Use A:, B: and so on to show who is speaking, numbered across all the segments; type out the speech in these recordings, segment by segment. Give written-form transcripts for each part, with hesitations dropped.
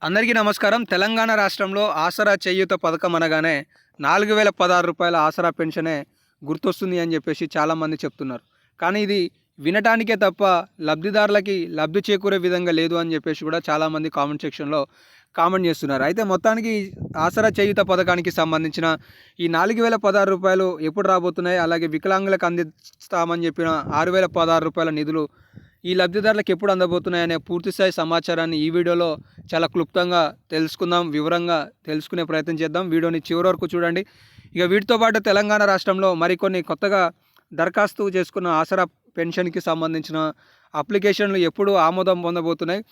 A: అందరికీ నమస్కారం. తెలంగాణ రాష్ట్రంలో ఆసరా చేయూత పథకం అనగానే 4016 రూపాయల ఆసరా పెన్షనే గుర్తొస్తుంది అని చెప్పేసి చాలామంది చెప్తున్నారు. కానీ ఇది వినటానికే తప్ప లబ్ధిదారులకి లబ్ధి చేకూరే విధంగా లేదు అని చెప్పేసి కూడా చాలామంది కామెంట్ సెక్షన్‌లో కామెంట్ చేస్తున్నారు. అయితే మొత్తానికి ఆసరా చేయూత పథకానికి సంబంధించిన ఈ 4016 రూపాయలు ఎప్పుడు రాబోతున్నాయి? అలాగే వికలాంగులకు అందిస్తామని చెప్పిన 6016 రూపాయల నిధులు ఈ లబ్ధిదారులకు ఎప్పుడు అందబోతున్నాయనే పూర్తిస్థాయి సమాచారాన్ని ఈ వీడియోలో చాలా క్లుప్తంగా తెలుసుకుందాం, వివరంగా తెలుసుకునే ప్రయత్నం చేద్దాం. వీడియోని చివరి వరకు చూడండి. ఇక వీటితో పాటు తెలంగాణ రాష్ట్రంలో మరికొన్ని కొత్తగా దరఖాస్తు చేసుకున్న ఆసరా పెన్షన్కి సంబంధించిన అప్లికేషన్లు ఎప్పుడు ఆమోదం పొందబోతున్నాయి,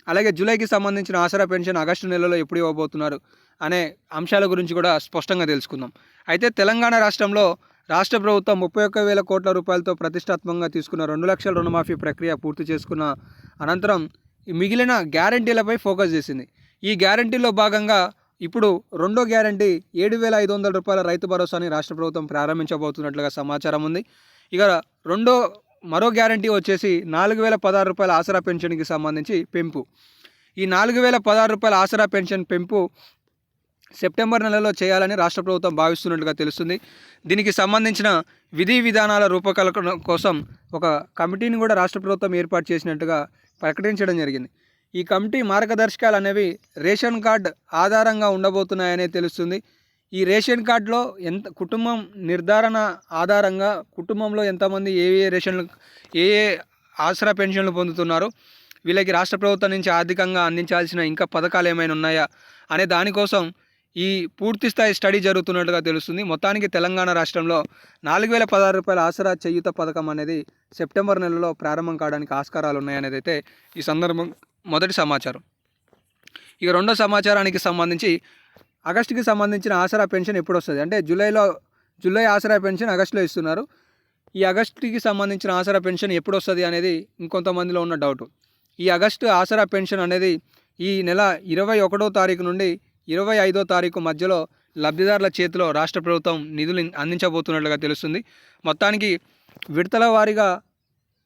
A: అలాగే జూలైకి సంబంధించిన ఆసరా పెన్షన్ ఆగస్టు నెలలో ఎప్పుడు ఇవ్వబోతున్నారు అనే అంశాల గురించి కూడా స్పష్టంగా తెలుసుకుందాం. అయితే తెలంగాణ రాష్ట్రంలో రాష్ట్ర ప్రభుత్వం 31,000 కోట్ల రూపాయలతో ప్రతిష్టాత్మకంగా తీసుకున్న 2 లక్షల రుణమాఫీ ప్రక్రియ పూర్తి చేసుకున్న అనంతరం మిగిలిన గ్యారంటీలపై ఫోకస్ చేసింది. ఈ గ్యారంటీలో భాగంగా ఇప్పుడు రెండో గ్యారంటీ 7,500 రూపాయల రైతు భరోసాని రాష్ట్ర ప్రభుత్వం ప్రారంభించబోతున్నట్లుగా సమాచారం ఉంది. ఇక మరో గ్యారంటీ వచ్చేసి 4,016 రూపాయల ఆసరా పెన్షన్కి సంబంధించి పెంపు. ఈ 4,016 రూపాయల ఆసరా పెన్షన్ పెంపు సెప్టెంబర్ నెలలో చేయాలని రాష్ట్ర ప్రభుత్వం భావిస్తున్నట్లుగా తెలుస్తుంది. దీనికి సంబంధించిన విధి విధానాల రూపకల్పన కోసం ఒక కమిటీని కూడా రాష్ట్ర ప్రభుత్వం ఏర్పాటు చేసినట్టుగా ప్రకటించడం జరిగింది. ఈ కమిటీ మార్గదర్శకాలు అనేవి రేషన్ కార్డు ఆధారంగా ఉండబోతున్నాయనే తెలుస్తుంది. ఈ రేషన్ కార్డులో కుటుంబం నిర్ధారణ ఆధారంగా కుటుంబంలో ఎంతమంది ఏ ఏ ఆసరా పెన్షన్లు పొందుతున్నారో, వీళ్ళకి రాష్ట్ర ప్రభుత్వం నుంచి ఆర్థికంగా అందించాల్సిన ఇంకా పథకాలు ఏమైనా ఉన్నాయా అనే దానికోసం ఈ పూర్తి స్థాయి స్టడీ జరుగుతున్నట్టుగా తెలుస్తుంది. మొత్తానికి తెలంగాణ రాష్ట్రంలో 4,016 రూపాయల ఆసరా చేయూత పథకం అనేది సెప్టెంబర్ నెలలో ప్రారంభం కావడానికి ఆస్కారాలు ఉన్నాయనేది అయితే ఈ సందర్భం మొదటి సమాచారం. ఇక రెండో సమాచారానికి సంబంధించి ఆగస్టుకి సంబంధించిన ఆసరా పెన్షన్ ఎప్పుడు వస్తుంది అంటే జూలై ఆసరా పెన్షన్ ఆగస్టులో ఇస్తున్నారు. ఈ ఆగస్టుకి సంబంధించిన ఆసరా పెన్షన్ ఎప్పుడు వస్తుంది అనేది ఇంకొంతమందిలో ఉన్న డౌటు. ఈ ఆగస్టు ఆసరా పెన్షన్ అనేది ఈ నెల 21వ తారీఖు నుండి 25వ తారీఖు మధ్యలో లబ్ధిదారుల చేతిలో రాష్ట్ర ప్రభుత్వం నిధులు అందించబోతున్నట్లుగా తెలుస్తుంది. మొత్తానికి విడతల వారీగా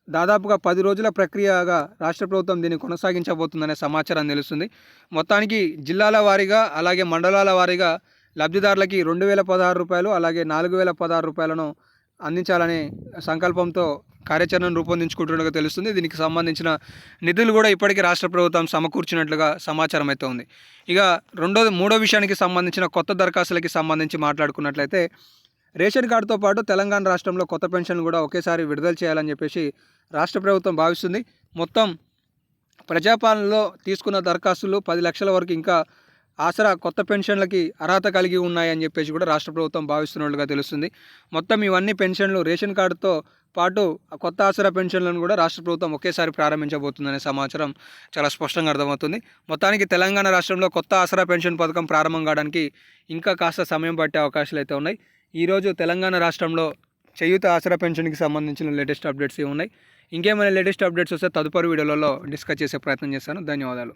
A: దాదాపుగా 10 రోజుల ప్రక్రియగా రాష్ట్ర ప్రభుత్వం దీన్ని కొనసాగించబోతుందనే సమాచారం తెలుస్తుంది. మొత్తానికి జిల్లాల వారీగా అలాగే మండలాల వారీగా లబ్ధిదారులకి 2,016 రూపాయలు అలాగే 4,016 రూపాయలను అందించాలనే సంకల్పంతో కార్యాచరణను రూపొందించుకుంటున్నట్టుగా తెలుస్తుంది. దీనికి సంబంధించిన నిధులు కూడా ఇప్పటికీ రాష్ట్ర ప్రభుత్వం సమకూర్చినట్లుగా సమాచారం అయితే ఉంది. ఇక మూడో విషయానికి సంబంధించిన కొత్త దరఖాస్తులకి సంబంధించి మాట్లాడుకున్నట్లయితే రేషన్ కార్డుతో పాటు తెలంగాణ రాష్ట్రంలో కొత్త పెన్షన్లు కూడా ఒకేసారి విడుదల చేయాలని చెప్పేసి రాష్ట్ర ప్రభుత్వం భావిస్తుంది. మొత్తం ప్రజాపాలనలో తీసుకున్న దరఖాస్తులు 10 లక్షల వరకు ఇంకా ఆసరా కొత్త పెన్షన్లకి అర్హత కలిగి ఉన్నాయని చెప్పేసి కూడా రాష్ట్ర ప్రభుత్వం భావిస్తున్నట్లుగా తెలుస్తుంది. మొత్తం ఇవన్నీ పెన్షన్లు రేషన్ కార్డుతో పాటు కొత్త ఆసరా పెన్షన్లను కూడా రాష్ట్ర ప్రభుత్వం ఒకేసారి ప్రారంభించబోతుందనే సమాచారం చాలా స్పష్టంగా అర్థమవుతుంది. మొత్తానికి తెలంగాణ రాష్ట్రంలో కొత్త ఆసరా పెన్షన్ పథకం ప్రారంభం కావడానికి ఇంకా కాస్త సమయం పట్టే అవకాశాలు అయితే ఉన్నాయి. ఈరోజు తెలంగాణ రాష్ట్రంలో చేయూత ఆసరా పెన్షన్కి సంబంధించిన లేటెస్ట్ అప్డేట్స్ ఉన్నాయి. ఇంకేమైనా లేటెస్ట్ అప్డేట్స్ వస్తే తదుపరి వీడియోలలో డిస్కస్ చేసే ప్రయత్నం చేస్తాను. ధన్యవాదాలు.